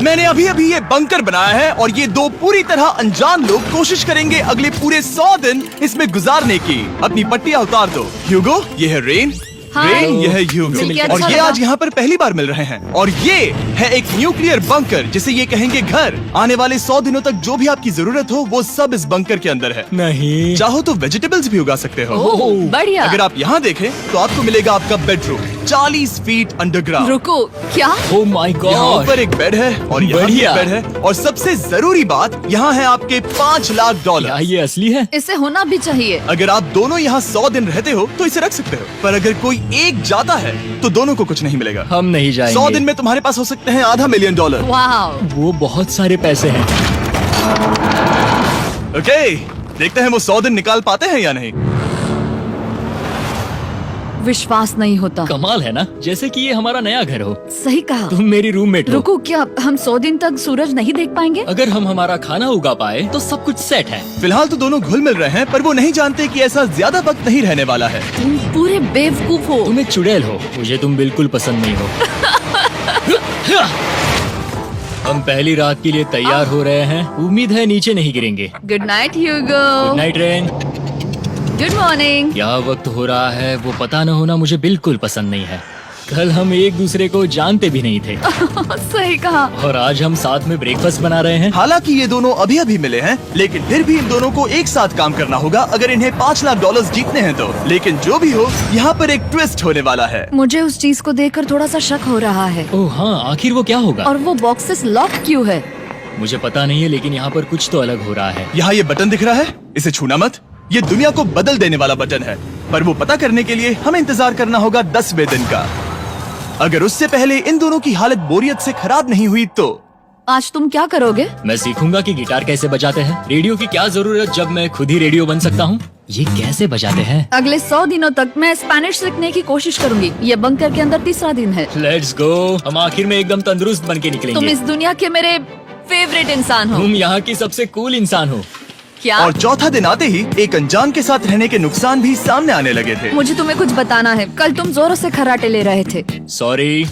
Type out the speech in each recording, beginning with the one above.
मैंने अभी अभी ये बंकर बनाया है और ये दो पूरी तरह अनजान लोग कोशिश करेंगे अगले पूरे 100 दिन इसमें गुजारने की। अपनी पट्टियाँ उतार दो। ह्यूगो, ये है रेन। रेन, ये है ह्यूगो। और ये आज यहाँ पर पहली बार मिल रहे हैं। और ये है एक न्यूक्लियर बंकर जिसे ये कहेंगे घर। आने वाले 100 दिनों तक जो भी आपकी जरूरत हो वो सब इस बंकर के अंदर है। नहीं, चाहो तो वेजिटेबल्स भी उगा सकते हो। बढ़िया। अगर आप यहाँ देखें तो आपको मिलेगा आपका बेडरूम 40 फीट अंडरग्राउंड। रुको, क्या? ओह माय यहाँ गॉड। ऊपर एक बेड है और यहाँ भी एक बढ़िया। बेड है। और सबसे जरूरी बात, यहाँ है आपके $5 लाख। क्या ये असली है? इसे होना भी चाहिए। अगर आप दोनों यहाँ 100 दिन रहते हो तो इसे रख सकते हो, पर अगर कोई एक जाता है तो दोनों को कुछ नहीं मिलेगा। हम नहीं जाएंगे। 100 दिन में तुम्हारे पास हो सकते हैं $500 मिलियन। वाह, वो बहुत सारे पैसे हैं। ओके, देखते हैं वो 100 दिन निकाल पाते हैं या नहीं। विश्वास नहीं होता। कमाल है ना, जैसे कि ये हमारा नया घर हो। सही कहा। तुम मेरी रूममेट हो। रुको, क्या हम 100 दिन तक सूरज नहीं देख पाएंगे? अगर हम हमारा खाना उगा पाए तो सब कुछ सेट है। फिलहाल तो दोनों घुल मिल रहे हैं, पर वो नहीं जानते कि ऐसा ज्यादा वक्त नहीं रहने वाला है। तुम पूरे बेवकूफ हो। तुम एक चुड़ैल हो, मुझे तुम बिल्कुल पसंद नहीं हो। हम पहली रात के लिए तैयार हो रहे हैं। उम्मीद है नीचे नहीं गिरेंगे। Good night Hugo. Good night Ren. Good morning. क्या वक्त हो रहा है वो पता न होना मुझे बिल्कुल पसंद नहीं है। कल हम एक दूसरे को जानते भी नहीं थे सही कहा। और आज हम साथ में ब्रेकफास्ट बना रहे हैं। हालांकि ये दोनों अभी अभी मिले हैं, लेकिन फिर भी इन दोनों को एक साथ काम करना होगा अगर इन्हें $5 लाख जीतने हैं तो। लेकिन जो भी हो, यहाँ पर एक ट्विस्ट होने वाला है। मुझे उस चीज को देखकर थोड़ा सा शक हो रहा है। ओह हाँ, आखिर वो क्या होगा? और वो बॉक्सेस लॉक क्यों है? मुझे पता नहीं है, लेकिन यहाँ पर कुछ तो अलग हो रहा है। यहाँ ये बटन दिख रहा है, इसे छूना मत। ये दुनिया को बदल देने वाला बटन है, पर वो पता करने के लिए हमें इंतजार करना होगा 10वें दिन का। अगर उससे पहले इन दोनों की हालत बोरियत से खराब नहीं हुई तो आज तुम क्या करोगे? मैं सीखूंगा कि गिटार कैसे बजाते हैं। रेडियो की क्या जरूरत जब मैं खुद ही रेडियो बन सकता हूँ। ये कैसे बजाते हैं? अगले 100 दिनों तक मैं स्पेनिश सीखने की कोशिश करूंगी। ये बंकर के अंदर तीसरा दिन है। Let's go. हम आखिर में एकदम तंदुरुस्त बन के तुम निकलेंगे। इस दुनिया के मेरे फेवरेट इंसान हो। तुम यहाँ की सबसे कूल इंसान हो। क्या? और चौथा दिन आते ही एक अनजान के साथ रहने के नुकसान भी सामने आने लगे थे। मुझे तुम्हें कुछ बताना है। कल तुम जोरों से खर्राटे ले रहे थे। सॉरी।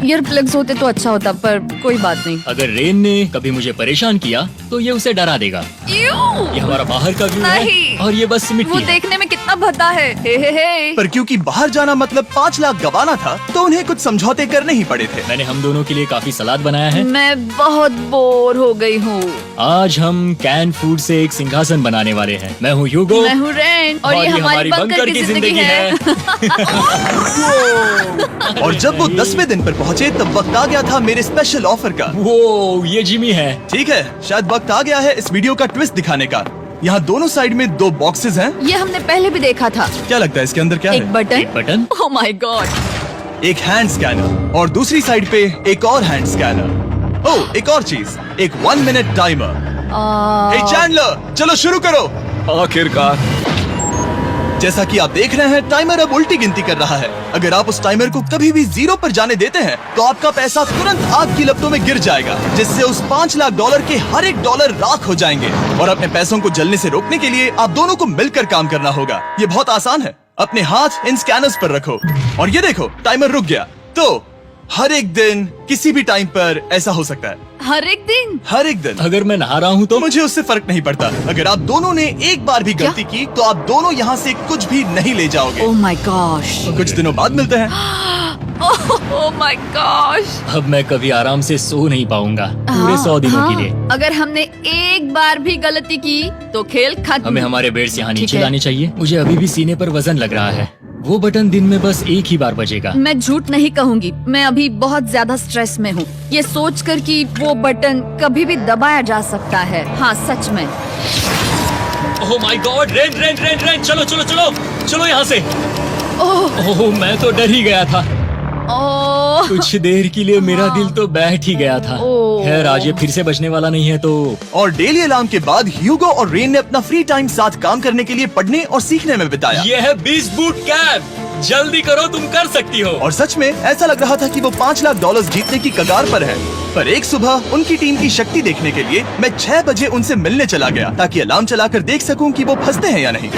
ईयर प्लग्स होते तो अच्छा होता, पर कोई बात नहीं। अगर रेन ने कभी मुझे परेशान किया तो ये उसे डरा देगा। ये हमारा बाहर का व्यू है नहीं। और ये बस मिट्टी वो है। देखने में कितना भद्दा है। हे। पर क्योंकि बाहर जाना मतलब 5 लाख गवाना था, तो उन्हें कुछ समझौते करने ही पड़े थे। मैंने हम दोनों के लिए काफी सलाद बनाया है। मैं बहुत बोर हो गई हूँ। आज हम कैन फूड से एक सिंहासन बनाने वाले हैं। मैं हूँ ह्यूगो। मैं हूँ रेन और ये हमारी बंकर की जिंदगी है। और जब वो 10वें दिन पर पहुँचे तब वक्त आ गया था मेरे स्पेशल ऑफर का। वो ये जिमी है। ठीक है, शायद वक्त आ गया है इस वीडियो का ट्विस्ट दिखाने का। यहाँ दोनों साइड में 2 बॉक्सेस हैं। ये हमने पहले भी देखा था। क्या लगता है इसके अंदर क्या एक है? Button. Button. Oh my God. एक हैंड स्कैनर और दूसरी साइड पे एक और हैंड स्कैनर। ओह, एक और चीज, एक 1 मिनट टाइमर। हे चैंडलर, चलो शुरू करो। आखिरकार। जैसा कि आप देख रहे हैं, टाइमर अब उल्टी गिनती कर रहा है। अगर आप उस टाइमर को कभी भी 0 पर जाने देते हैं तो आपका पैसा तुरंत आग की लपटों में गिर जाएगा, जिससे उस $5 लाख के हर एक डॉलर राख हो जाएंगे। और अपने पैसों को जलने से रोकने के लिए आप दोनों को मिलकर काम करना होगा। ये बहुत आसान है। अपने हाथ इन स्कैनर्स पर रखो और ये देखो, टाइमर रुक गया। तो हर एक दिन किसी भी टाइम पर ऐसा हो सकता है। हर एक दिन? हर एक दिन। अगर मैं नहा रहा हूँ तो मुझे उससे फर्क नहीं पड़ता। अगर आप दोनों ने एक बार भी गलती की तो आप दोनों यहाँ से कुछ भी नहीं ले जाओगे। Oh my gosh. कुछ दिनों बाद मिलते हैं। Oh my gosh. अब मैं कभी आराम से सो नहीं पाऊंगा पूरे 100 दिनों के लिए। अगर हमने एक बार भी गलती की तो खेल खत्म। हमें हमारे बेड से यहाँ ठीक नीचे है। लाने चाहिए। मुझे अभी भी सीने पर वजन लग रहा है। वो बटन दिन में बस एक ही बार बजेगा। मैं झूठ नहीं कहूँगी, मैं अभी बहुत ज्यादा स्ट्रेस में हूँ, ये सोचकर कि वो बटन कभी भी दबाया जा सकता है। हाँ सच में। ओह my God. Rain rain rain rain, चलो चलो चलो चलो यहाँ से। ओह मैं तो डर ही गया था। ओह कुछ देर के लिए मेरा दिल तो बैठ ही गया था। ओह। खैर आज ये फिर से बचने वाला नहीं है तो। और डेली अलार्म के बाद ह्यूगो और रेन ने अपना फ्री टाइम साथ काम करने के लिए पढ़ने और सीखने में बिताया। ये है 20 बूट कैंप। जल्दी करो, तुम कर सकती हो। और सच में ऐसा लग रहा था कि वो $5 लाख जीतने की कगार पर है। पर एक सुबह उनकी टीम की शक्ति देखने के लिए मैं 6 बजे उनसे मिलने चला गया, ताकि अलार्म चलाकर देख सकूं कि वो फंसते हैं या नहीं।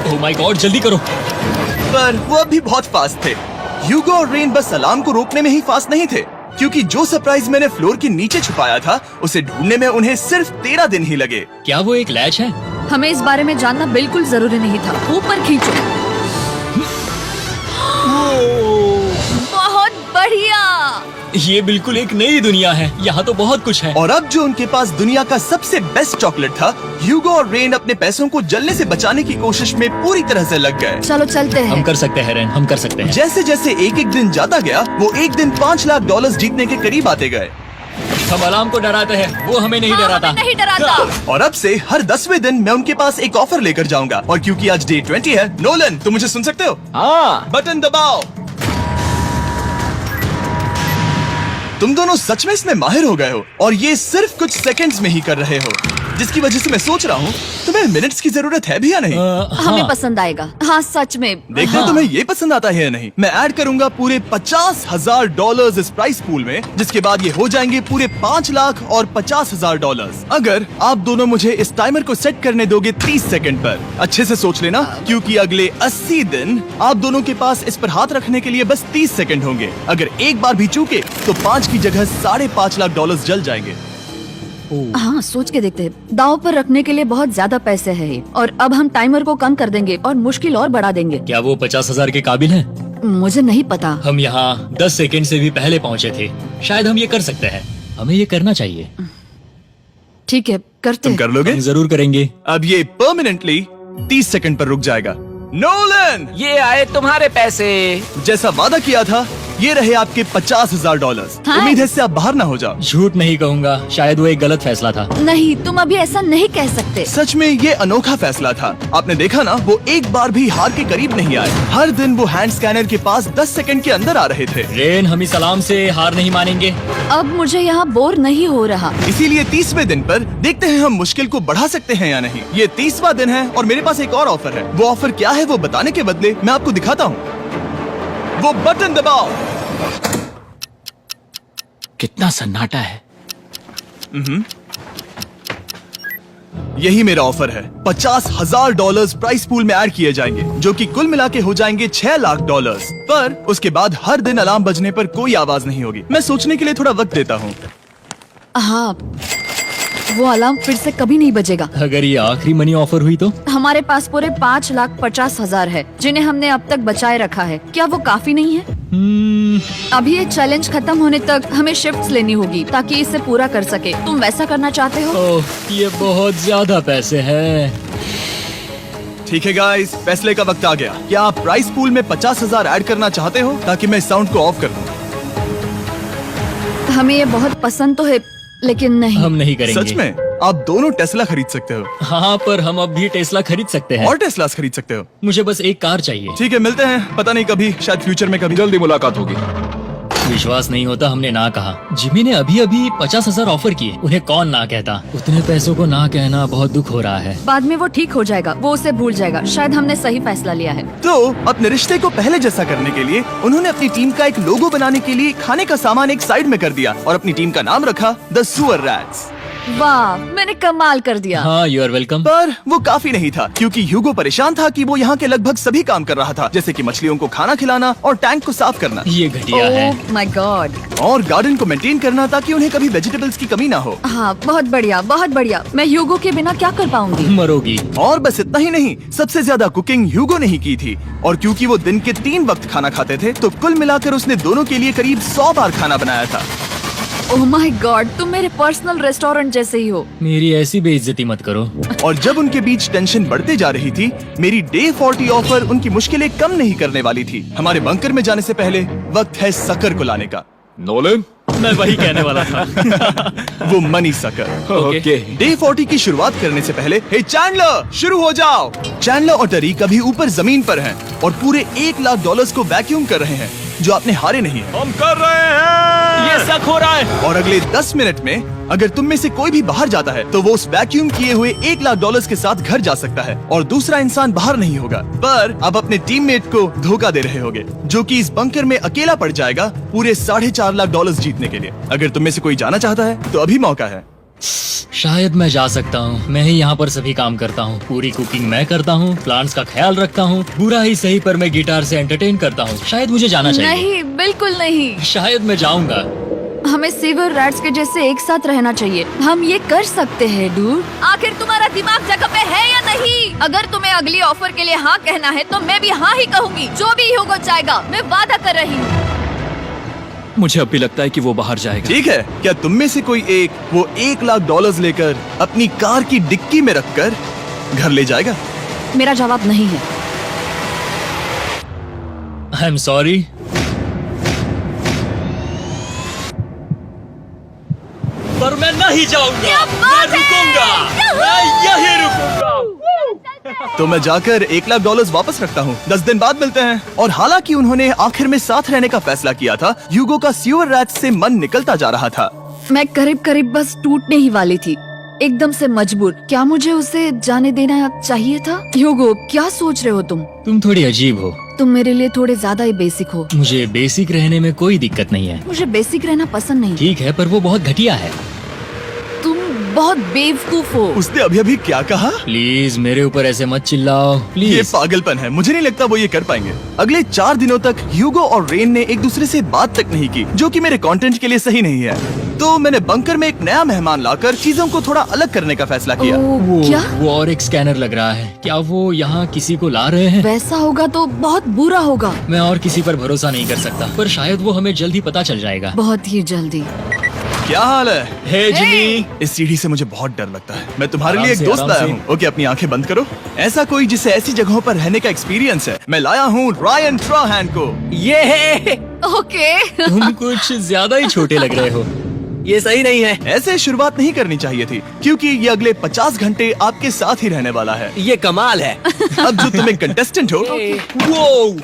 ओह माय गॉड, जल्दी करो। पर वो अभी बहुत फास्ट थे। ह्यूगो और रेन बस अलार्म को रोकने में ही फास्ट नहीं थे, क्योंकि जो सरप्राइज मैंने फ्लोर के नीचे छुपाया था उसे ढूंढने में उन्हें सिर्फ 13 दिन ही लगे। क्या वो एक लैच है? हमें इस बारे में जानना बिल्कुल जरूरी नहीं था। ऊपर खींचो। बहुत बढ़िया। ये बिल्कुल एक नई दुनिया है, यहाँ तो बहुत कुछ है। और अब जो उनके पास दुनिया का सबसे बेस्ट चॉकलेट था, ह्यूगो और रेन अपने पैसों को जलने से बचाने की कोशिश में पूरी तरह से लग गए। चलो चलते हम हैं। कर सकते हैं रेन, हम कर सकते हैं। जैसे जैसे एक एक दिन जाता गया वो एक दिन $5 लाख जीतने के करीब आते गए। हम अलार्म को डराते हैं, वो हमें नहीं हाँ, डराता। हमें नहीं डराता। और अब से हर 10वें दिन मैं उनके पास एक ऑफर लेकर जाऊंगा। और क्योंकि आज डे 20 है, नोलन तुम मुझे सुन सकते हो? हाँ। बटन दबाओ। तुम दोनों सच में इसमें माहिर हो गए हो और ये सिर्फ कुछ सेकंड्स में ही कर रहे हो, जिसकी वजह से मैं सोच रहा हूँ तुम्हें मिनट्स की जरूरत है भी या नहीं। हमें पसंद आएगा। हाँ सच में। देखना तुम्हें ये पसंद आता है या नहीं। मैं ऐड करूंगा पूरे $50,000 इस प्राइस पूल में, जिसके बाद ये हो जाएंगे पूरे $5 लाख और $50,000 अगर आप दोनों मुझे इस टाइमर को सेट करने दोगे 30 सेकंड पर। अच्छे से सोच लेना, क्योंकि अगले 80 दिन आप दोनों के पास इस पर हाथ रखने के लिए बस 30 सेकंड होंगे। अगर एक बार भी चूके तो 5 की जगह $5.5 लाख जल जाएंगे। हाँ सोच के देखते हैं। दाव पर रखने के लिए बहुत ज्यादा पैसे है ये। और अब हम टाइमर को कम कर देंगे और मुश्किल और बढ़ा देंगे। क्या वो 50,000 के काबिल हैं? मुझे नहीं पता। हम यहाँ 10 सेकंड से भी पहले पहुँचे थे। शायद हम ये कर सकते हैं। हमें ये करना चाहिए। ठीक है करते तुम हैं। कर लोगे? हम जरूर करेंगे। अब ये परमानेंटली 30 सेकंड पर रुक जाएगा। नोलन, ये आए तुम्हारे पैसे। जैसा वादा किया था, ये रहे आपके $50,000। हाँ। उम्मीद है इससे आप बाहर ना हो जाओ। झूठ नहीं कहूँगा, शायद वो एक गलत फैसला था। नहीं तुम अभी ऐसा नहीं कह सकते। सच में ये अनोखा फैसला था। आपने देखा ना, वो एक बार भी हार के करीब नहीं आए। हर दिन वो हैंड स्कैनर के पास 10 सेकंड के अंदर आ रहे थे। रेन, हम इस अलार्म से हार नहीं मानेंगे। अब मुझे यहाँ बोर नहीं हो रहा। इसीलिए 30वें दिन पर देखते हैं हम मुश्किल को बढ़ा सकते हैं या नहीं। ये 30वां दिन है और मेरे पास एक और ऑफर है। वो ऑफर क्या है वो बताने के बदले मैं आपको दिखाता हूँ। वो बटन दबाओ। कितना सन्नाटा है। यही मेरा ऑफर है। $50,000 प्राइस पूल में ऐड किए जाएंगे, जो कि कुल मिला के हो जाएंगे $6 लाख। पर उसके बाद हर दिन अलार्म बजने पर कोई आवाज नहीं होगी। मैं सोचने के लिए थोड़ा वक्त देता हूँ। हाँ वो अलार्म फिर से कभी नहीं बजेगा। अगर ये आखिरी मनी ऑफर हुई तो? हमारे पास पूरे $5,50,000 है, जिन्हें हमने अब तक बचाए रखा है। क्या वो काफी नहीं है? अभी ये चैलेंज खत्म होने तक हमें शिफ्ट्स लेनी होगी ताकि इसे पूरा कर सके। तुम वैसा करना चाहते हो? ओह, ये बहुत ज्यादा पैसे हैं। ठीक है गाइस, फैसले का वक्त आ गया। क्या आप प्राइस पूल में 50,000 ऐड करना चाहते हो ताकि मैं साउंड को ऑफ कर दूं? हमें ये बहुत पसंद तो है, लेकिन नहीं। हम नहीं करेंगे। सच में? आप दोनों टेस्ला खरीद सकते हो हाँ, पर हम अब भी टेस्ला खरीद सकते हैं। और टेस्लास खरीद सकते हो। मुझे बस एक कार चाहिए। ठीक है, मिलते हैं। पता नहीं कभी, शायद फ्यूचर में कभी। जल्दी मुलाकात होगी। विश्वास नहीं होता हमने ना कहा। जिमी ने अभी अभी 50,000 ऑफर किए। उन्हें कौन ना कहता। उतने पैसों को ना कहना बहुत दुख हो रहा है। बाद में वो ठीक हो जाएगा, वो उसे भूल जाएगा। शायद हमने सही फैसला लिया है। तो अपने रिश्ते को पहले जैसा करने के लिए उन्होंने अपनी टीम का एक लोगो बनाने के लिए खाने का सामान एक साइड में कर दिया और अपनी टीम का नाम रखा द सुअर रैट्स। वाह, मैंने कमाल कर दिया। हाँ, यू आर वेलकम। पर वो काफी नहीं था, क्योंकि ह्यूगो परेशान था कि वो यहाँ के लगभग सभी काम कर रहा था, जैसे कि मछलियों को खाना खिलाना और टैंक को साफ करना ये घटिया है। ओह माय गॉड। और गार्डन को मेंटेन करना ताकि उन्हें कभी वेजिटेबल्स की कमी ना हो। हाँ बहुत बढ़िया, बहुत बढ़िया। मैं ह्यूगो के बिना क्या कर पाऊंगी? मरोगी। और बस इतना ही नहीं, सबसे ज्यादा कुकिंग ह्यूगो ने ही की थी। और क्योंकि वो दिन के 3 वक्त खाना खाते थे, तो कुल मिलाकर उसने दोनों के लिए करीब 100 बार खाना बनाया था। ओह माय गॉड, तुम मेरे पर्सनल रेस्टोरेंट जैसे ही हो। मेरी ऐसी बेइज्जती मत करो। और जब उनके बीच टेंशन बढ़ते जा रही थी, मेरी डे 40 ऑफर उनकी मुश्किलें कम नहीं करने वाली थी। हमारे बंकर में जाने से पहले वक्त है सकर को लाने का। नोलन, मैं वही कहने वाला था। वो मनी सकर। ओके। डे 40 की शुरुआत करने से पहले, हे चैंडलर, शुरू हो जाओ। चैंडलर और टरी कभी ऊपर जमीन पर हैं और पूरे $1 लाख को वैक्यूम कर रहे हैं, जो आपने हारे नहीं। हम कर रहे हैं। ये शक हो रहा है। और अगले 10 मिनट में अगर तुम में से कोई भी बाहर जाता है, तो वो उस वैक्यूम किए हुए $1 लाख के साथ घर जा सकता है और दूसरा इंसान बाहर नहीं होगा। पर अब अपने टीममेट को धोखा दे रहे होगे, जो कि इस बंकर में अकेला पड़ जाएगा पूरे $4.5 लाख जीतने के लिए। अगर तुम में से कोई जाना चाहता है तो अभी मौका है। शायद मैं जा सकता हूँ। मैं ही यहाँ पर सभी काम करता हूँ। पूरी कुकिंग मैं करता हूँ, प्लांट्स का ख्याल रखता हूँ। बुरा ही सही, पर मैं गिटार से एंटरटेन करता हूँ। शायद मुझे जाना चाहिए। नहीं, बिल्कुल नहीं। शायद मैं जाऊंगा। हमें सीवर रैट्स के जैसे एक साथ रहना चाहिए। हम ये कर सकते हैं डूड। आखिर तुम्हारा दिमाग जगह पे है या नहीं? अगर तुम्हें अगली ऑफर के लिए हाँ कहना है तो मैं भी हाँ ही कहूँगी। जो भी ह्यूगो चाहेगा, मैं वादा कर रही हूँ। मुझे अब भी लगता है कि वो बाहर जाएगा। ठीक है, क्या तुम में से कोई एक वो $1,00,000 लेकर अपनी कार की डिक्की में रखकर घर ले जाएगा? मेरा जवाब नहीं है। I am sorry. पर मैं नहीं जाऊंगा, मैं रुकूंगा, मैं यही रुकूंगा। तो मैं जाकर $1,00,000 वापस रखता हूँ। 10 दिन बाद मिलते हैं। और हालांकि उन्होंने आखिर में साथ रहने का फैसला किया था, ह्यूगो का सीवर रैट से मन निकलता जा रहा था। मैं करीब करीब बस टूटने ही वाली थी, एकदम से मजबूर। क्या मुझे उसे जाने देना चाहिए था? ह्यूगो, क्या सोच रहे हो तुम? तुम थोड़ी अजीब हो। तुम मेरे लिए थोड़े ज्यादा ही बेसिक हो। मुझे बेसिक रहने में कोई दिक्कत नहीं है। मुझे बेसिक रहना पसंद नहीं। ठीक है, पर वो बहुत घटिया है। तुम बहुत बेवकूफ हो। उसने अभी अभी क्या कहा? प्लीज मेरे ऊपर ऐसे मत चिल्लाओ, ये प्लीज। पागलपन है। मुझे नहीं लगता वो ये कर पाएंगे। अगले 4 दिनों तक ह्यूगो और रेन ने एक दूसरे से बात तक नहीं की, जो कि मेरे कंटेंट के लिए सही नहीं है। तो मैंने बंकर में एक नया मेहमान लाकर चीजों को थोड़ा अलग करने का फैसला किया। ओ, क्या? वो और एक स्कैनर लग रहा है। क्या वो यहाँ किसी को ला रहे हैं? वैसा होगा तो बहुत बुरा होगा। मैं और किसी पर भरोसा नहीं कर सकता, पर शायद वो हमें जल्द ही पता चल जाएगा। बहुत ही जल्दी। क्या हाल है? हे जिमी। इस सीढ़ी से मुझे बहुत डर लगता है। मैं तुम्हारे आराम लिए एक से, दोस्त आराम लाया से। हूँ। ओके, अपनी आंखें बंद करो। ऐसा कोई जिसे ऐसी जगहों पर रहने का एक्सपीरियंस है। मैं लाया हूँ रायन ट्राहैन को। ये है, ओके। तुम कुछ ज्यादा ही छोटे लग रहे हो। ये सही नहीं है। ऐसे शुरुआत नहीं करनी चाहिए थी, क्योंकि ये अगले 50 घंटे आपके साथ ही रहने वाला है। ये कमाल है। अब जो तुम एक कंटेस्टेंट हो, वो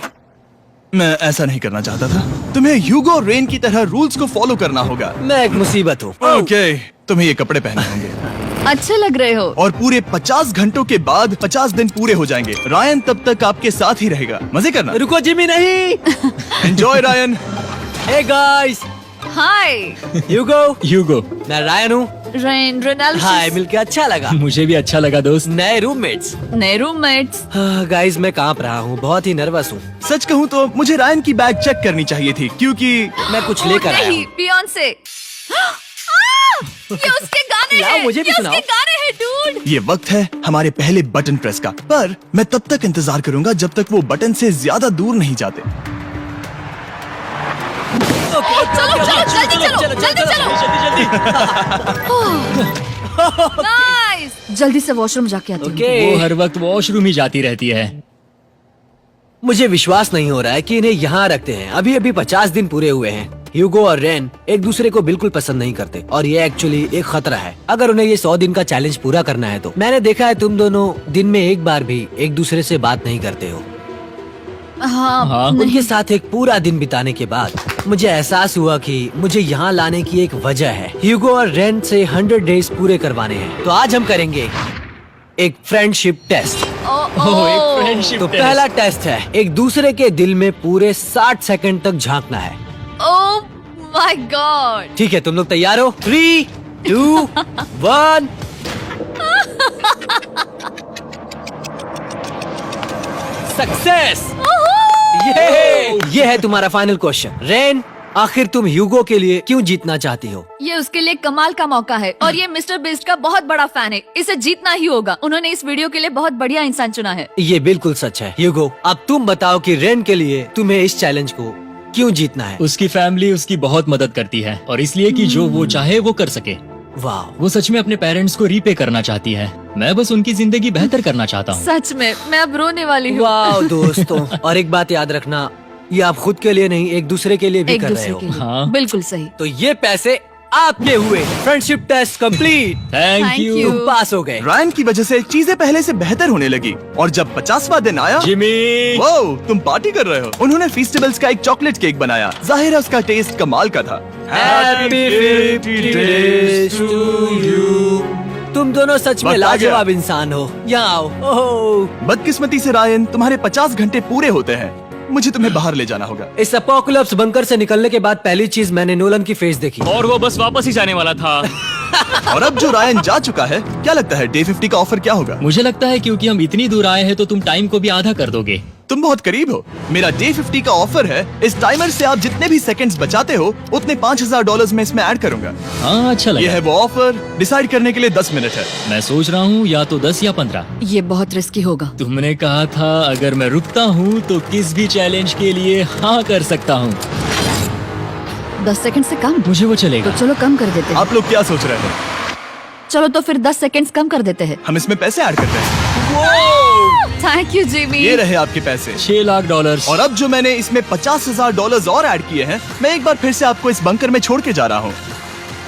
मैं ऐसा नहीं करना चाहता था। तुम्हें ह्यूगो और रेन की तरह रूल्स को फॉलो करना होगा। मैं एक मुसीबत हूँ। ओके, तुम्हें ये कपड़े पहनने होंगे। अच्छे लग रहे हो। और पूरे 50 घंटों के बाद 50 दिन पूरे हो जाएंगे। रायन तब तक आपके साथ ही रहेगा। मजे करना। रुको जिमी, नहीं। Enjoy Ryan. हे गाइस, हाय ह्यूगो, मैं रायन हूँ। Rain Reginald. हाय, मिलके अच्छा लगा। मुझे भी अच्छा लगा दोस्त। नए रूममेट्स। नए रूममेट्स। गाइस, मैं कांप रहा हूँ, बहुत ही नर्वस हूँ। सच कहूँ तो मुझे रायन की बैग चेक करनी चाहिए थी, क्योंकि मैं कुछ लेकर आया नहीं, हूँ। बियॉन्से। ये उसके गाने लाओ, हैं। मुझे भी ये सुनाओ। उसके गाने हैं डूड। ये वक्त है हमारे पहले बटन प्रेस का। पर मैं तब तक इंतजार करूंगा जब तक वो बटन से ज्यादा दूर नहीं जाते। चलो चलो जल्दी चलो नाइस। जल्दी से वॉशरूम जाके आती हूँ। वो हर वक्त वॉशरूम ही जाती रहती है। मुझे विश्वास नहीं हो रहा है कि इन्हें यहाँ रखते हैं। अभी अभी 50 दिन पूरे हुए हैं। ह्यूगो और रेन एक दूसरे को बिल्कुल पसंद नहीं करते और ये एक्चुअली एक खतरा है। अगर उन्हें ये 100 दिन का चैलेंज पूरा करना है तो। मैंने देखा है तुम दोनों दिन में एक बार भी एक दूसरे से बात नहीं करते हो। हाँ, उनके साथ एक पूरा दिन बिताने के बाद मुझे एहसास हुआ कि मुझे यहाँ लाने की एक वजह है। ह्यूगो और रेन से 100 डेज पूरे करवाने हैं। तो आज हम करेंगे एक फ्रेंडशिप टेस्ट। एक फ्रेंडशिप तो पहला टेस्ट है, एक दूसरे के दिल में पूरे 60 सेकंड तक झांकना है। ओह माय गॉड। ठीक है, तुम लोग तैयार हो? 3, 2, 1। सक्सेस। ये है तुम्हारा फाइनल क्वेश्चन। रेन, आखिर तुम ह्यूगो के लिए क्यों जीतना चाहती हो? ये उसके लिए कमाल का मौका है और ये मिस्टर बीस्ट का बहुत बड़ा फैन है। इसे जीतना ही होगा। उन्होंने इस वीडियो के लिए बहुत बढ़िया इंसान चुना है। ये बिल्कुल सच है। ह्यूगो, अब तुम बताओ कि रेन के लिए तुम्हें इस चैलेंज को क्यों जीतना है? उसकी फैमिली उसकी बहुत मदद करती है और इसलिए कि जो वो चाहे वो कर सके। वाह, वो सच में अपने पेरेंट्स को रीपे करना चाहती है। मैं बस उनकी जिंदगी बेहतर करना चाहता हूँ। सच में मैं अब रोने वाली हूँ। वाह दोस्तों। और एक बात याद रखना, ये आप खुद के लिए नहीं, एक दूसरे के लिए भी एक कर रहे दूसरे हो। के लिए। हाँ। बिल्कुल सही। तो ये पैसे आपके हुए। Friendship test complete. Thank Thank you you। तुम पास हो गए। रायन की वजह से चीजें पहले से बेहतर होने लगी। और जब 50वां दिन आया, जिमी। वो तुम पार्टी कर रहे हो। उन्होंने फीस्टेबल्स का एक चॉकलेट केक बनाया। जाहिर है उसका टेस्ट कमाल का था। Happy 50 days to you। तुम दोनों सच में वक्त आ गया। लाजवाब इंसान हो। यहाँ आओ। ओह, बदकिस्मती से रायन, तुम्हारे 50 घंटे पूरे होते हैं। मुझे तुम्हें बाहर ले जाना होगा। इस अपोकलिप्स बंकर से निकलने के बाद पहली चीज मैंने नोलन की फेस देखी। और वो बस वापस ही जाने वाला था। और अब जो रायन जा चुका है, क्या लगता है डे 50 का ऑफर क्या होगा? मुझे लगता है क्योंकि हम इतनी दूर आए हैं तो तुम टाइम को भी आधा कर दोगे। तुम बहुत करीब हो। मेरा डे 50 का ऑफर है। इस टाइमर से आप जितने भी सेकंड्स बचाते हो उतने $5000 में इसमें ऐड करूंगा। हाँ अच्छा ये लगा। है वो ऑफर। डिसाइड करने के लिए 10 मिनट है। मैं सोच रहा हूँ या तो 10 या 15। ये बहुत रिस्की होगा। तुमने कहा था अगर मैं रुकता हूँ तो किस भी चैलेंज के लिए हाँ कर सकता हूँ। 10 सेकंड से कम? मुझे वो तो चलेगा। चलो कम कर देते हैं। आप लोग क्या सोच रहे हैं? चलो तो फिर 10 सेकंड्स कम कर देते हैं। हम इसमें पैसे ऐड करते हैं। Thank you Jimmy. ये रहे आपके पैसे। $6 लाख। और अब जो मैंने इसमें $50,000 और ऐड किए हैं, मैं एक बार फिर से आपको इस बंकर में छोड़ के जा रहा हूँ।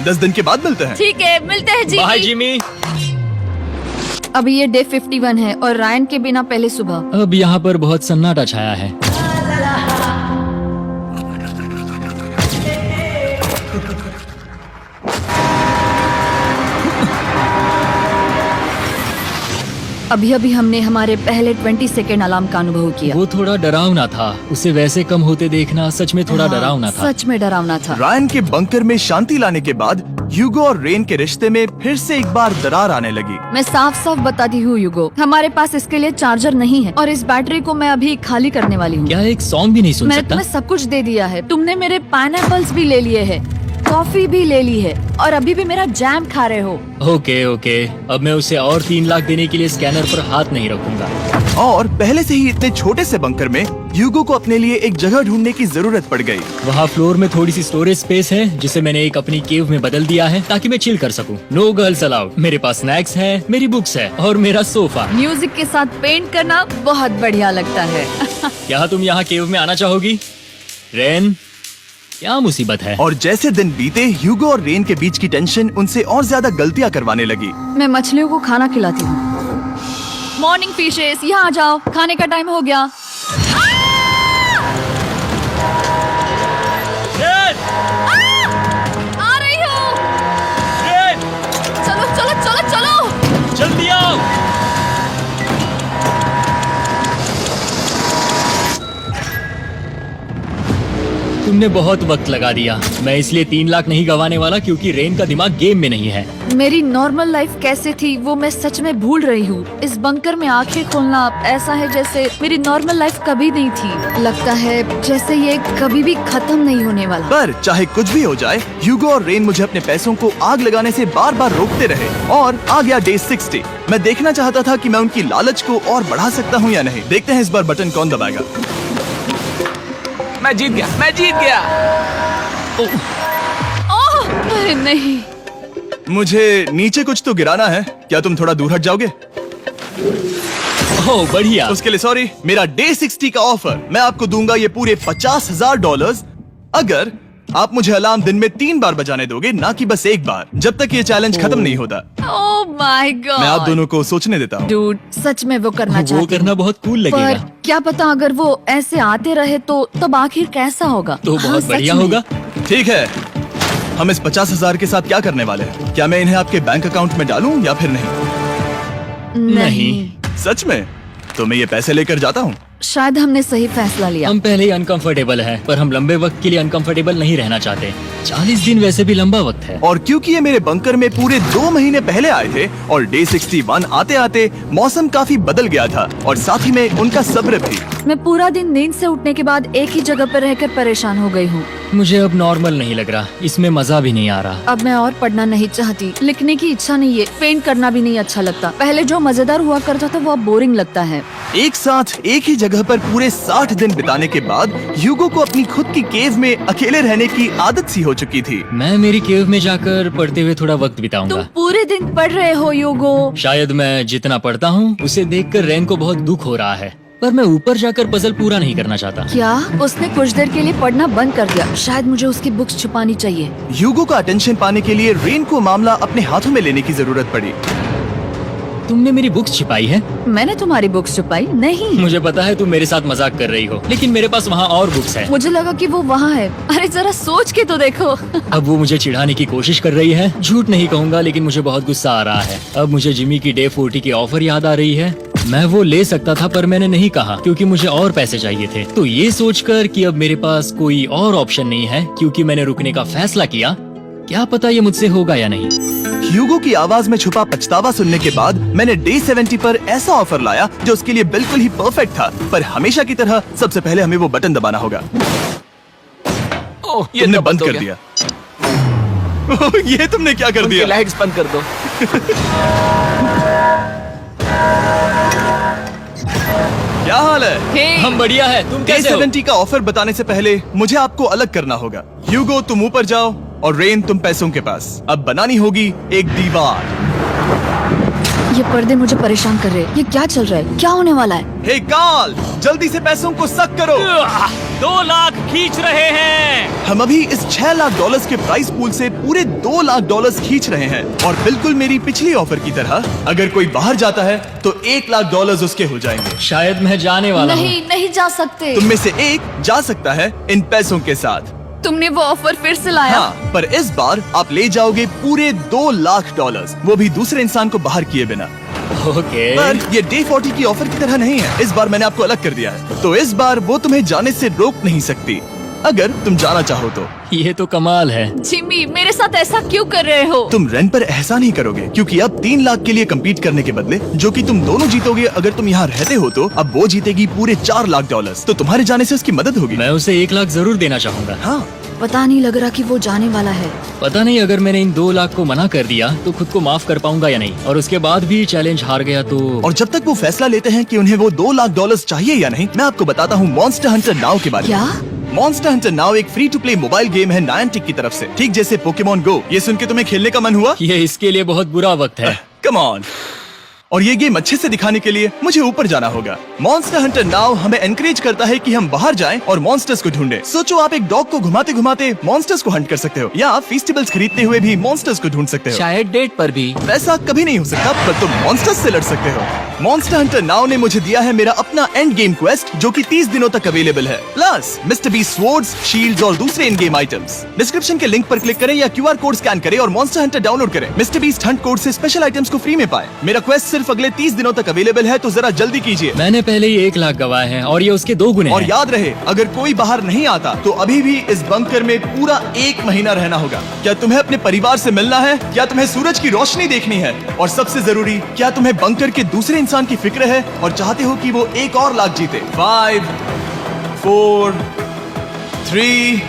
10 दिन के बाद मिलते हैं। ठीक है, मिलते हैं बाय जिमी। जिमी। अभी ये डे 51 है और रायन के बिना पहले सुबह। अब यहाँ पर बहुत सन्नाटा छाया है। अभी अभी हमने हमारे पहले 20 सेकेंड अलार्म का अनुभव किया। वो थोड़ा डरावना था। उसे वैसे कम होते देखना सच में थोड़ा डरावना था। सच में डरावना था। रायन के बंकर में शांति लाने के बाद ह्यूगो और रेन के रिश्ते में फिर से एक बार दरार आने लगी। मैं साफ साफ बताती हूँ ह्यूगो, हमारे पास इसके लिए चार्जर नहीं है और इस बैटरी को मैं अभी खाली करने वाली हूँ। क्या एक सॉन्ग भी नहीं सुन मैंने सकता? तुम्हें सब कुछ दे दिया है। तुमने मेरे पाइनएप्पल्स भी ले लिए हैं, कॉफी भी ले ली है और अभी भी मेरा जैम खा रहे हो। ओके ओके, अब मैं उसे और 3 लाख देने के लिए स्कैनर पर हाथ नहीं रखूंगा। और पहले से ही इतने छोटे से बंकर में ह्यूगो को अपने लिए एक जगह ढूंढने की जरूरत पड़ गई। वहाँ फ्लोर में थोड़ी सी स्टोरेज स्पेस है जिसे मैंने एक अपनी केव में बदल दिया है ताकि मैं चिल कर सकूं। No girls allowed. मेरे पास स्नैक्स है, मेरी बुक्स है और मेरा सोफा। म्यूजिक के साथ पेंट करना बहुत बढ़िया लगता है। क्या तुम यहाँ केव में आना चाहोगी? रेन, क्या मुसीबत है? और जैसे दिन बीते, ह्यूगो और रेन के बीच की टेंशन उनसे और ज्यादा गलतियां करवाने लगी। मैं मछलियों को खाना खिलाती हूँ। मॉर्निंग फिशेस, यहाँ आ जाओ, खाने का टाइम हो गया। रेन! आ रही हूँ। रेन! चलो चलो चलो चलो। जल्दी आओ। तुमने बहुत वक्त लगा दिया। मैं इसलिए 3 लाख नहीं गंवाने वाला क्योंकि रेन का दिमाग गेम में नहीं है। मेरी नॉर्मल लाइफ कैसे थी वो मैं सच में भूल रही हूँ। इस बंकर में आंखें खोलना ऐसा है जैसे मेरी नॉर्मल लाइफ कभी नहीं थी। लगता है जैसे ये कभी भी खत्म नहीं होने वाला। पर चाहे कुछ भी हो जाए, ह्यूगो और रेन मुझे अपने पैसों को आग लगाने से बार बार रोकते रहे। और आ गया डे 60। मैं देखना चाहता था कि मैं उनकी लालच को और बढ़ा सकता हूँ या नहीं। देखते हैं इस बार बटन कौन दबाएगा। मैं जीत गया, मैं जीत गया। ओह, अरे नहीं। मुझे नीचे कुछ तो गिराना है। क्या तुम थोड़ा दूर हट जाओगे? ओह बढ़िया। उसके लिए सॉरी। मेरा डे 60 का ऑफर, मैं आपको दूंगा ये पूरे $50,000 अगर आप मुझे अलार्म दिन में 3 बार बजाने दोगे, ना कि बस एक बार, जब तक ये चैलेंज खत्म नहीं होता। ओह माय गॉड। मैं आप दोनों को सोचने देता हूँ। डूड, सच में वो करना वो चाहती करना हूँ। बहुत कूल पर लगेगा। क्या पता अगर वो ऐसे आते रहे तो तब आखिर कैसा होगा? तो हाँ, बहुत सच बढ़िया में। होगा। ठीक है, हम इस 50,000 के साथ क्या करने वाले हैं? क्या मैं इन्हें आपके बैंक अकाउंट में डालूं या फिर नहीं? नहीं। सच में? तो मैं ये पैसे लेकर जाता हूँ। शायद हमने सही फैसला लिया। हम पहले ही अनकंफर्टेबल हैं, पर हम लंबे वक्त के लिए अनकंफर्टेबल नहीं रहना चाहते। 40 दिन वैसे भी लंबा वक्त है। और क्योंकि ये मेरे बंकर में पूरे 2 महीने पहले आए थे और डे 61 आते आते मौसम काफी बदल गया था और साथ ही में उनका सब्र भी। मैं पूरा दिन नींद से उठने के बाद एक ही जगह पर रहकर परेशान हो गई हूँ। मुझे अब नॉर्मल नहीं लग रहा, इसमें मजा भी नहीं आ रहा। अब मैं और पढ़ना नहीं चाहती, लिखने की इच्छा नहीं है, पेंट करना भी नहीं अच्छा लगता। पहले जो मजेदार हुआ करता था वो अब बोरिंग लगता है। एक साथ एक ही जगह पर पूरे 60 दिन बिताने के बाद ह्यूगो को अपनी खुद की केव में अकेले रहने की आदत सी हो चुकी थी। मैं मेरी केव में जाकर पढ़ते हुए थोड़ा वक्त तुम बिताऊंगा। पूरे दिन पढ़ रहे हो ह्यूगो। शायद मैं जितना पढ़ता हूँ उसे देखकर रेन को बहुत दुख हो रहा है, पर मैं ऊपर जाकर पजल पूरा नहीं करना चाहता। क्या उसने कुछ देर के लिए पढ़ना बंद कर दिया? शायद मुझे उसकी बुक्स छुपानी चाहिए। ह्यूगो का अटेंशन पाने के लिए रेन को मामला अपने हाथों में लेने की जरूरत पड़ी। तुमने मेरी बुक्स छिपाई है? मैंने तुम्हारी बुक्स छुपाई नहीं। मुझे पता है तुम मेरे साथ मजाक कर रही हो, लेकिन मेरे पास वहाँ और बुक्स है। मुझे लगा कि वो वहाँ है। अरे जरा सोच के तो देखो। अब वो मुझे चिढ़ाने की कोशिश कर रही है। झूठ नहीं कहूँगा, लेकिन मुझे बहुत गुस्सा आ रहा है। अब मुझे जिमी की डे 40 की ऑफर याद आ रही है। मैं वो ले सकता था पर मैंने नहीं कहा क्योंकि मुझे और पैसे चाहिए थे। तो ये सोचकर कि अब मेरे पास कोई और ऑप्शन नहीं है क्योंकि मैंने रुकने का फैसला किया, क्या पता ये मुझसे होगा या नहीं। ह्यूगो की आवाज में छुपा पछतावा सुनने के बाद मैंने डे 70 पर ऐसा ऑफर लाया जो उसके लिए बिल्कुल ही परफेक्ट था। पर हमेशा की तरह सबसे पहले हमें वो बटन दबाना होगा। ओह, ये तुमने तो बंद हो कर गया। दिया। ओह, ये तुमने क्या कर उनकी दिया? लाइट्स बंद कर दो। क्या हाल है? हे, हम बढ़िया है, तुम डे कैसे हो? 70 का ऑफर बताने से पहले मुझे आपको अलग करना होगा। ह्यूगो तुम ऊपर जाओ और रेन तुम पैसों के पास। अब बनानी होगी एक दीवार। ये पर्दे मुझे परेशान कर रहे हैं। ये क्या चल रहा है? क्या होने वाला है? हे काल, जल्दी से पैसों को सक करो। 2 लाख खींच रहे हैं। हम अभी इस 6 लाख डॉलर्स के प्राइस पूल से पूरे 2 लाख डॉलर्स खींच रहे हैं। और बिल्कुल मेरी पिछली ऑफर की तरह अगर कोई बाहर जाता है तो 1 लाख डॉलर्स उसके हो जाएंगे। शायद मैं जाने वाला हूँ। नहीं, नहीं जा सकते। तुम में से एक जा सकता है इन पैसों के साथ। तुमने वो ऑफर फिर से लाया? हाँ, पर इस बार आप ले जाओगे पूरे 2 लाख डॉलर्स, वो भी दूसरे इंसान को बाहर किए बिना। ओके। पर ये डे 40 की ऑफर की तरह नहीं है। इस बार मैंने आपको अलग कर दिया है, तो इस बार वो तुम्हें जाने से रोक नहीं सकती अगर तुम जाना चाहो तो। ये तो कमाल है। जिमी, मेरे साथ ऐसा क्यों कर रहे हो? तुम रेंट पर एहसान ही करोगे क्योंकि अब 3 लाख के लिए कम्पीट करने के बदले जो कि तुम दोनों जीतोगे अगर तुम यहाँ रहते हो, तो अब वो जीतेगी पूरे 4 लाख डॉलर्स। तो तुम्हारे जाने से उसकी मदद होगी। मैं उसे 1 लाख जरूर देना चाहूंगा। हाँ, पता नहीं लग रहा कि वो जाने वाला है। पता नहीं अगर मैंने इन 2 लाख को मना कर दिया तो खुद को माफ कर पाऊंगा या नहीं, और उसके बाद भी चैलेंज हार गया तो। और जब तक वो फैसला लेते हैं कि उन्हें वो 2 लाख डॉलर्स चाहिए या नहीं, मैं आपको बताता हूँ मॉन्स्टर हंटर नाउ के बारे में। क्या? मॉन्स्टर हंटर नाउ एक free to play mobile game है नायंटिक की तरफ से, ठीक जैसे पोकेमॉन गो। ये सुन के तुम्हें खेलने का मन हुआ? ये इसके लिए बहुत बुरा वक्त है। Come on. और ये गेम अच्छे से दिखाने के लिए मुझे ऊपर जाना होगा। मॉन्स्टर हंटर नाउ हमें एनकरेज करता है कि हम बाहर जाएं और मॉन्स्टर्स को ढूंढें। सोचो, आप एक डॉग को घुमाते घुमाते मॉन्स्टर्स को हंट कर सकते हो, या आप फेस्टिवल्स खरीदते हुए भी मॉन्स्टर्स को ढूंढ सकते हो। शायद डेट पर भी। वैसा कभी नहीं हो सकता, पर तुम मॉन्स्टर्स से लड़ सकते हो। मॉन्स्टर हंटर नाउ ने मुझे दिया है मेरा अपना एंड गेम क्वेस्ट जो कि 30 दिनों तक अवेलेबल है, plus Mister B swords, shields और दूसरे इन गेम आइटम्स। डिस्क्रिप्शन के लिंक पर क्लिक करें या QR कोड स्कैन करें और मॉन्स्टर हंटर डाउनलोड करें। मिस्टर बीस्ट हंट कोड से स्पेशल आइटम्स को फ्री में पाएं। मेरा क्वेस्ट सिर्फ अगले 30 दिनों तक अवेलेबल है, तो जरा जल्दी कीजिए। मैंने पहले ही 1 लाख गवाए हैं और ये उसके 2 गुने और हैं। याद रहे, अगर कोई बाहर नहीं आता तो अभी भी इस बंकर में पूरा 1 महीना रहना होगा। क्या तुम्हें अपने परिवार से मिलना है? क्या तुम्हें सूरज की रोशनी देखनी है? और सबसे जरूरी, क्या तुम्हें बंकर के दूसरे इंसान की फिक्र है और चाहते हो कि वो 1 और लाख जीते? 5, 4, 3,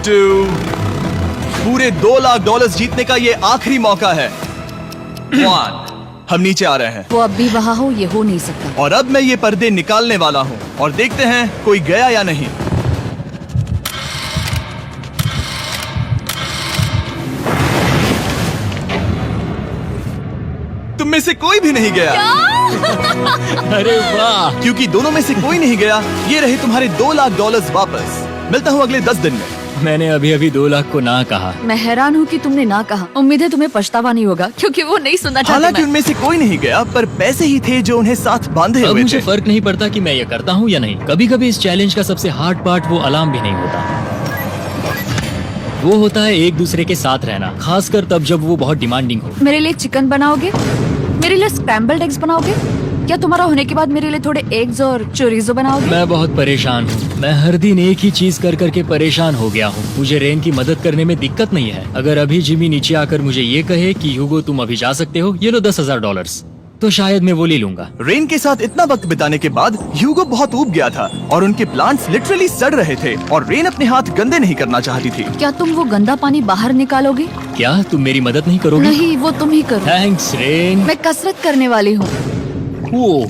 2, पूरे 2 लाख डॉलर्स जीतने का ये आखिरी मौका है। 1, हम नीचे आ रहे हैं वो अब भी वहाँ हो, ये हो नहीं सकता। और अब मैं ये पर्दे निकालने वाला हूँ और देखते हैं कोई गया या नहीं। तुम में से कोई भी नहीं गया। अरे वाह। क्योंकि दोनों में से कोई नहीं गया, ये रहे तुम्हारे 2 लाख डॉलर्स वापस। मिलता हूँ अगले 10 दिन में। मैंने अभी अभी 2 लाख को ना कहा। मैं हैरान हूँ कि तुमने ना कहा। उम्मीद है तुम्हें पछतावा नहीं होगा, क्योंकि वो नहीं सुनना चाहते। हालांकि मैं। उनमें से कोई नहीं गया, पर पैसे ही थे जो उन्हें साथ बांधे अब हुए मुझे थे। फर्क नहीं पड़ता कि मैं ये करता हूँ या नहीं। कभी कभी इस चैलेंज का सबसे हार्ड पार्ट वो अलार्म भी नहीं होता, वो होता है एक दूसरे के साथ रहना, खासकर तब जब वो बहुत डिमांडिंग हो। मेरे लिए चिकन बनाओगे? मेरे लिए स्क्रैम्बल्ड एग्स बनाओगे? क्या तुम्हारा होने के बाद मेरे लिए थोड़े एग्स और चोरिजो बनाओगे? मैं बहुत परेशान हूँ। मैं हर दिन एक ही चीज कर करके परेशान हो गया हूँ। मुझे रेन की मदद करने में दिक्कत नहीं है। अगर अभी जिमी नीचे आकर मुझे ये कहे कि ह्यूगो तुम अभी जा सकते हो, ये लो 10,000 डॉलर्स, तो शायद मैं वो ले लूंगा। रेन के साथ इतना वक्त बिताने के बाद ह्यूगो बहुत ऊब गया था और उनके प्लांट्स लिटरली सड़ रहे थे और रेन अपने हाथ गंदे नहीं करना चाहती थी। क्या तुम वो गंदा पानी बाहर निकालोगे? क्या तुम मेरी मदद नहीं करोगी? नहीं, वो तुम ही करो। Thanks rain. मैं कसरत करने वाली हूँ। ओ,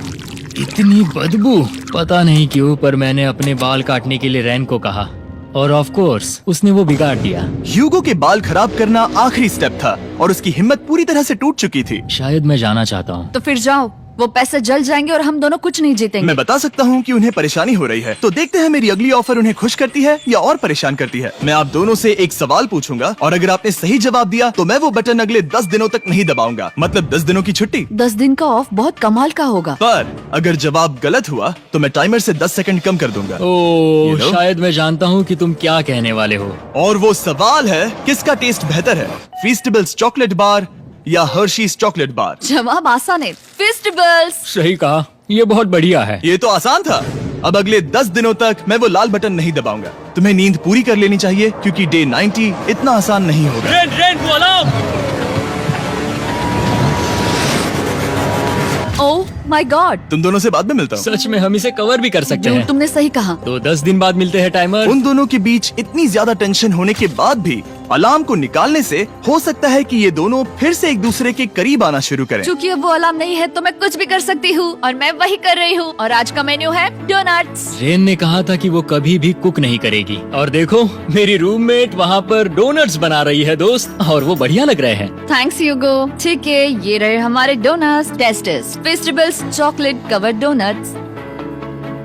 इतनी बदबू। पता नहीं क्यों, पर मैंने अपने बाल काटने के लिए रेन को कहा और ऑफ कोर्स उसने वो बिगाड़ दिया। ह्यूगो के बाल खराब करना आखिरी स्टेप था और उसकी हिम्मत पूरी तरह से टूट चुकी थी। शायद मैं जाना चाहता हूँ। तो फिर जाओ, वो पैसे जल जाएंगे और हम दोनों कुछ नहीं जीतेंगे। मैं बता सकता हूँ कि उन्हें परेशानी हो रही है, तो देखते हैं मेरी अगली ऑफर उन्हें खुश करती है या और परेशान करती है। मैं आप दोनों से एक सवाल पूछूंगा और अगर आपने सही जवाब दिया तो मैं वो बटन अगले 10 दिनों तक नहीं दबाऊंगा, मतलब 10 दिनों की छुट्टी। 10 दिन का ऑफ बहुत कमाल का होगा। पर अगर जवाब गलत हुआ तो मैं टाइमर से 10 सेकंड कम कर दूंगा। ओ, You know? शायद मैं जानता हूँ कि तुम क्या कहने वाले हो। और वो सवाल है, किसका टेस्ट बेहतर है, फेस्टिवल्स चॉकलेट बार या हर्शीज चॉकलेट बार? जवाब आसान है, फेस्टिवल्स। सही कहा, ये बहुत बढ़िया है। ये तो आसान था। अब अगले 10 दिनों तक मैं वो लाल बटन नहीं दबाऊंगा। तुम्हें नींद पूरी कर लेनी चाहिए क्योंकि डे 90 इतना आसान नहीं होगा। रेन रेन वो अलार्म। ओह माय गॉड, तुम दोनों से बाद में मिलता हूँ। सच में हम इसे कवर भी कर सकते हैं। तुमने सही कहा। तो 10 दिन बाद मिलते हैं टाइमर। उन दोनों के बीच इतनी ज्यादा टेंशन होने के बाद भी अलार्म को निकालने से हो सकता है कि ये दोनों फिर से एक दूसरे के करीब आना शुरू करें। क्योंकि अब वो अलार्म नहीं है तो मैं कुछ भी कर सकती हूँ और मैं वही कर रही हूँ। और आज का मेन्यू है डोनट्स। रेन ने कहा था कि वो कभी भी कुक नहीं करेगी और देखो मेरी रूममेट वहाँ पर डोनट्स बना रही है दोस्त, और वो बढ़िया लग रहे हैं। Thanks Hugo. ठीक है, ये रहे हमारे donuts. Testers festivals chocolate covered donuts.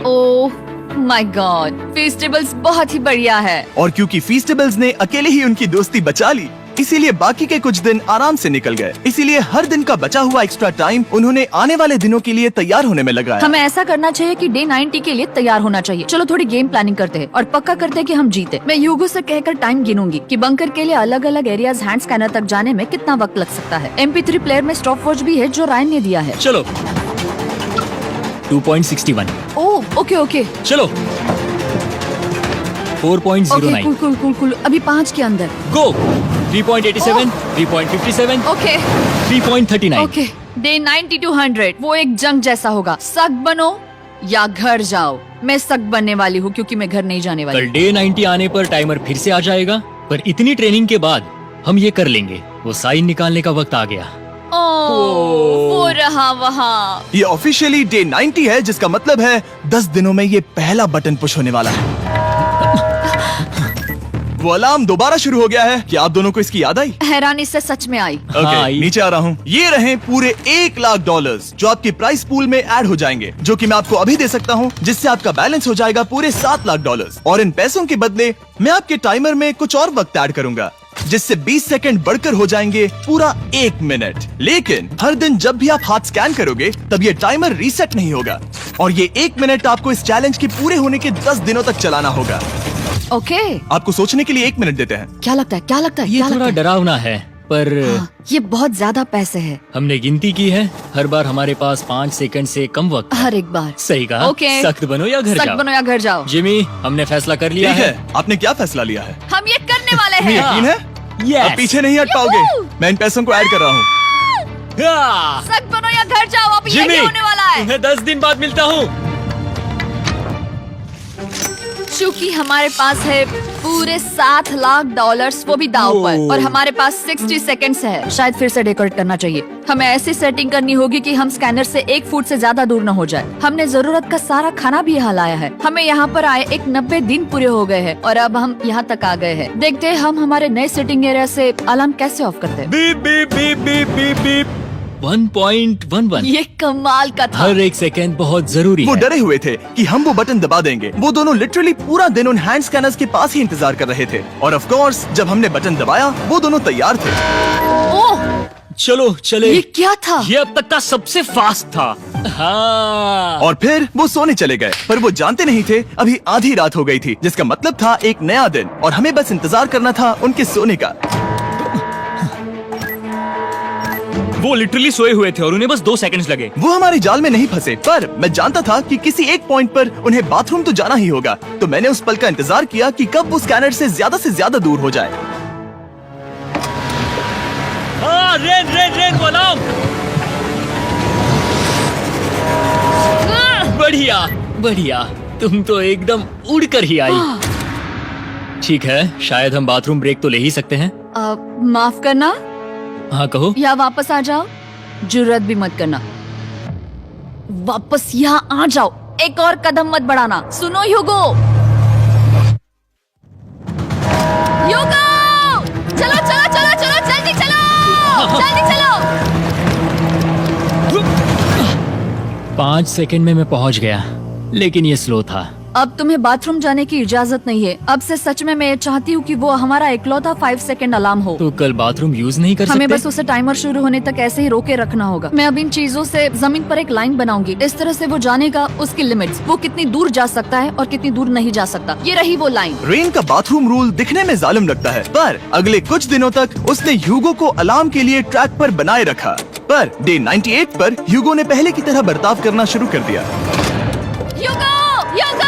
Oh my God, festivals बहुत ही बढ़िया है। और क्योंकि फीस्टेबल्स ने अकेले ही उनकी दोस्ती बचा ली, इसीलिए बाकी के कुछ दिन आराम से निकल गए। इसीलिए हर दिन का बचा हुआ एक्स्ट्रा टाइम उन्होंने आने वाले दिनों के लिए तैयार होने में लगाया। हमें ऐसा करना चाहिए कि डे 90 के लिए तैयार होना चाहिए। चलो थोड़ी गेम प्लानिंग करते हैं और पक्का करते हैं कि हम जीते। मैं ह्यूगो से कहकर टाइम गिनूंगी कि बंकर के लिए अलग अलग एरियाज हैंड स्कैनर तक जाने में कितना वक्त लग सकता है। MP3 प्लेयर में स्टॉप वॉच भी है जो रायन ने दिया है। चलो 2.61। ओह ओके ओके चलो 4.09। Okay cool cool cool cool. अभी 5 के अंदर। गो 3.87, 3.57, ओके 3.39। ओके। डे 90 to 100 वो एक जंग जैसा होगा। सक बनो या घर जाओ। मैं सक बनने वाली हूँ क्योंकि मैं घर नहीं जाने वाली। कल डे 90 आने पर टाइमर फिर से आ जाएगा, पर इतनी ट्रेनिंग के बाद हम ये कर लेंगे। वो साइन निकालने का वक्त आ गया। वो रहा वहाँ। ये ऑफिशियली डे 90 है, जिसका मतलब है 10 दिनों में ये पहला बटन पुश होने वाला है। वो अलार्म दोबारा शुरू हो गया है। क्या आप दोनों को इसकी याद आई? हैरानी से सच में आई। ओके, हाँ, नीचे आ रहा हूँ। ये रहे पूरे $1,00,000 जो आपके प्राइस पूल में ऐड हो जाएंगे, जो कि मैं आपको अभी दे सकता हूँ, जिससे आपका बैलेंस हो जाएगा पूरे $7,00,000। और इन पैसों के बदले मैं आपके टाइमर में कुछ और वक्त ऐड करूंगा, जिससे 20 सेकंड बढ़कर हो जाएंगे पूरा 1 मिनट। लेकिन हर दिन जब भी आप हाथ स्कैन करोगे तब ये टाइमर रीसेट नहीं होगा, और ये 1 मिनट आपको इस चैलेंज के पूरे होने के 10 दिनों तक चलाना होगा। ओके। आपको सोचने के लिए 1 मिनट देते हैं। क्या लगता है, क्या लगता है? ये क्या थोड़ा लगता है? डरावना है, पर हाँ, ये बहुत ज्यादा पैसे है हमने गिनती की है। हर बार हमारे पास 5 सेकंड से कम वक्त है। हर एक बार। सही कहा। ओके। सख्त बनो या घर सक जाओ। बनो या घर जाओ। जिमी, हमने फैसला कर लिया ठीक है। है, आपने क्या फैसला लिया है? हम ये करने वाले तुम्हें हैं। यकीन है? Yes. अब पीछे नहीं हट पाओगे। मैं इन पैसों को ऐड कर रहा हूँ। हाँ। सक बनो या घर जाओ। अब जिमी, यही होने वाला है। तुम्हें 10 दिन बाद मिलता हूँ। चूंकि हमारे पास है पूरे $7,00,000 वो भी दाव पर, और हमारे पास 60 सेकंड्स है। शायद फिर से डेकोरेट करना चाहिए। हमें ऐसी सेटिंग करनी होगी कि हम स्कैनर से 1 फुट से ज्यादा दूर न हो जाए। हमने जरूरत का सारा खाना भी यहाँ लाया है। हमें यहाँ पर आए एक 90 दिन पूरे हो गए हैं और अब हम यहाँ तक आ गए हैं। देखते हैं हम हमारे नए सेटिंग एरिया से अलार्म कैसे ऑफ करते हैं। Beep beep beep beep beep beep. 1.11। ये कमाल का था। हर एक सेकंड बहुत जरूरी वो है। डरे हुए थे कि हम वो बटन दबा देंगे। वो दोनों लिटरली पूरा दिन उन हैंड स्कैनर्स के पास ही इंतजार कर रहे थे, और ऑफ कोर्स जब हमने बटन दबाया वो दोनों तैयार थे। ओह, चलो चले। ये क्या था? ये अब तक का सबसे फास्ट था। हाँ। और फिर वो सोने चले गए, पर वो जानते नहीं थे अभी आधी रात हो गई थी, जिसका मतलब था एक नया दिन, और हमें बस इंतजार करना था उनके सोने का। वो लिटरली सोए हुए थे और उन्हें बस 2 सेकंड्स लगे। वो हमारे जाल में नहीं फंसे, पर मैं जानता था कि किसी एक पॉइंट पर उन्हें बाथरूम तो जाना ही होगा, तो मैंने उस पल का इंतजार किया कि कब वो स्कैनर से ज्यादा दूर हो जाए। हाँ, रेन रेन रेन वो अलार्म। बढ़िया बढ़िया, तुम तो एकदम उड़कर ही आई। ठीक है, शायद हम बाथरूम ब्रेक तो ले ही सकते हैं। माफ करना हाँ कहो। या वापस आ जाओ। जुर्रत भी मत करना। वापस यहाँ आ जाओ। एक और कदम मत बढ़ाना। सुनो ह्यूगो। ह्यूगो, चलो चलो चलो चलो, जल्दी चलो, जल्दी चलो। 5 सेकंड में मैं पहुंच गया, लेकिन ये स्लो था। अब तुम्हें बाथरूम जाने की इजाजत नहीं है। अब से सच में मैं चाहती हूँ कि वो हमारा इकलौता 5 सेकंड अलार्म हो। तो कल बाथरूम यूज नहीं कर हमें सकते? बस उसे टाइमर शुरू होने तक ऐसे ही रोके रखना होगा। मैं अब इन चीजों से जमीन पर एक लाइन बनाऊंगी। इस तरह से वो जानेगा उसकी लिमिट्स, वो कितनी दूर जा सकता है और कितनी दूर नहीं जा सकता। ये रही वो लाइन। रेन का बाथरूम रूल दिखने में जालिम लगता है, पर अगले कुछ दिनों तक उसने ह्यूगो को अलार्म के लिए ट्रैक पर बनाए रखा। पर डे 98 पर ह्यूगो ने पहले की तरह बर्ताव करना शुरू कर दिया। ह्यूगो, ह्यूगो!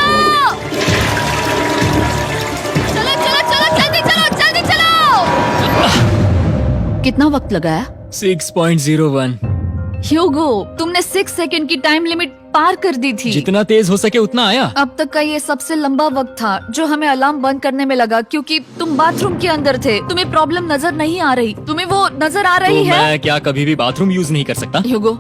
कितना वक्त लगाया? 6.01। ह्यूगो, तुमने 6 सेकंड की टाइम लिमिट पार कर दी थी। जितना तेज हो सके उतना आया। अब तक का ये सबसे लंबा वक्त था जो हमें अलार्म बंद करने में लगा, क्योंकि तुम बाथरूम के अंदर थे। तुम्हें प्रॉब्लम नजर नहीं आ रही, तुम्हें वो नजर आ रही तो है? मैं क्या कभी भी बाथरूम यूज नहीं कर सकता? ह्यूगो,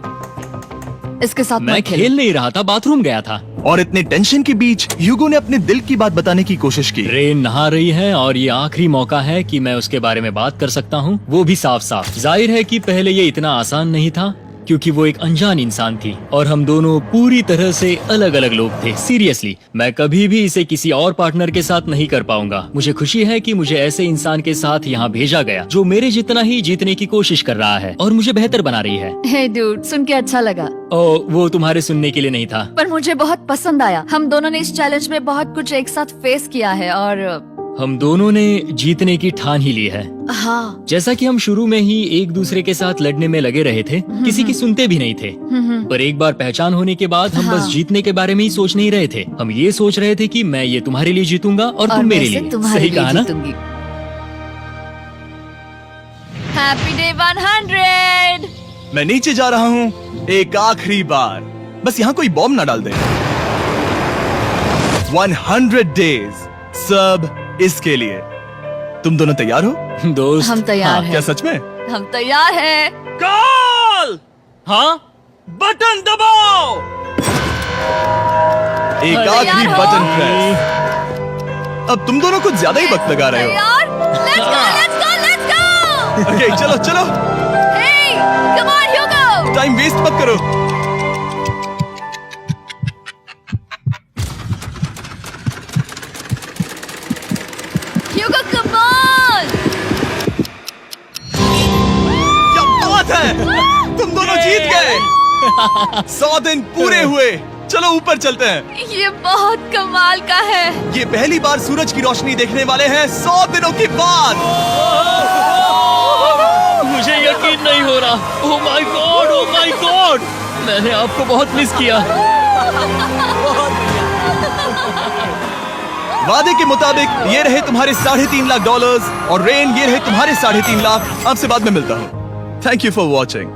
इसके साथ मैं मत खेल। खेल नहीं रहा था, बाथरूम गया था। और इतने टेंशन के बीच ह्यूगो ने अपने दिल की बात बताने की कोशिश की। रेन नहा रही है और ये आखिरी मौका है कि मैं उसके बारे में बात कर सकता हूँ, वो भी साफ साफ। जाहिर है कि पहले ये इतना आसान नहीं था, क्योंकि वो एक अनजान इंसान थी और हम दोनों पूरी तरह से अलग अलग लोग थे। सीरियसली, मैं कभी भी इसे किसी और पार्टनर के साथ नहीं कर पाऊंगा। मुझे खुशी है कि मुझे ऐसे इंसान के साथ यहाँ भेजा गया जो मेरे जितना ही जीतने की कोशिश कर रहा है और मुझे बेहतर बना रही है। हे डूड, सुन के अच्छा लगा, ओ, वो तुम्हारे सुनने के लिए नहीं था। पर मुझे बहुत पसंद आया। हम दोनों ने इस चैलेंज में बहुत कुछ एक साथ फेस किया है और हम दोनों ने जीतने की ठान ही ली है। हाँ। जैसा कि हम शुरू में ही एक दूसरे के साथ लड़ने में लगे रहे थे, किसी की सुनते भी नहीं थे। पर एक बार पहचान होने के बाद हम बस जीतने के बारे में ही सोच नहीं रहे थे। हम ये सोच रहे थे कि मैं ये तुम्हारे लिए जीतूंगा और तुम मेरे लिए। सही कहा ना? Happy day 100। मैं नीचे जा रहा हूँ एक आखिरी बार, बस यहाँ कोई बॉम्ब ना डाल दे। 100 डेज, सब इसके लिए। तुम दोनों तैयार हो? दोस्त, हम तैयार हाँ, हैं। क्या सच में? हम तैयार हैं। कॉल! हाँ, बटन दबाओ। एक आखिरी तैयार हो? Button press. अब तुम दोनों कुछ ज्यादा ही वक्त लगा रहे हो। तैयार? Let's go, let's go, let's go! Okay, चलो चलो, Hey, come on, Hugo! Time waste मत करो। Hugo, come on! क्या बात है, तुम दोनों जीत गए। 100 दिन पूरे हुए। चलो ऊपर चलते हैं। ये बहुत कमाल का है। ये पहली बार सूरज की रोशनी देखने वाले हैं 100 दिनों के बाद। मुझे यकीन नहीं हो रहा। ओह my God, oh my God, मैंने आपको बहुत मिस किया। वादे के मुताबिक ये रहे तुम्हारे $3.5 लाख और रेन ये रहे तुम्हारे 3.5 लाख। आपसे बाद में मिलता हूँ। Thank you for watching.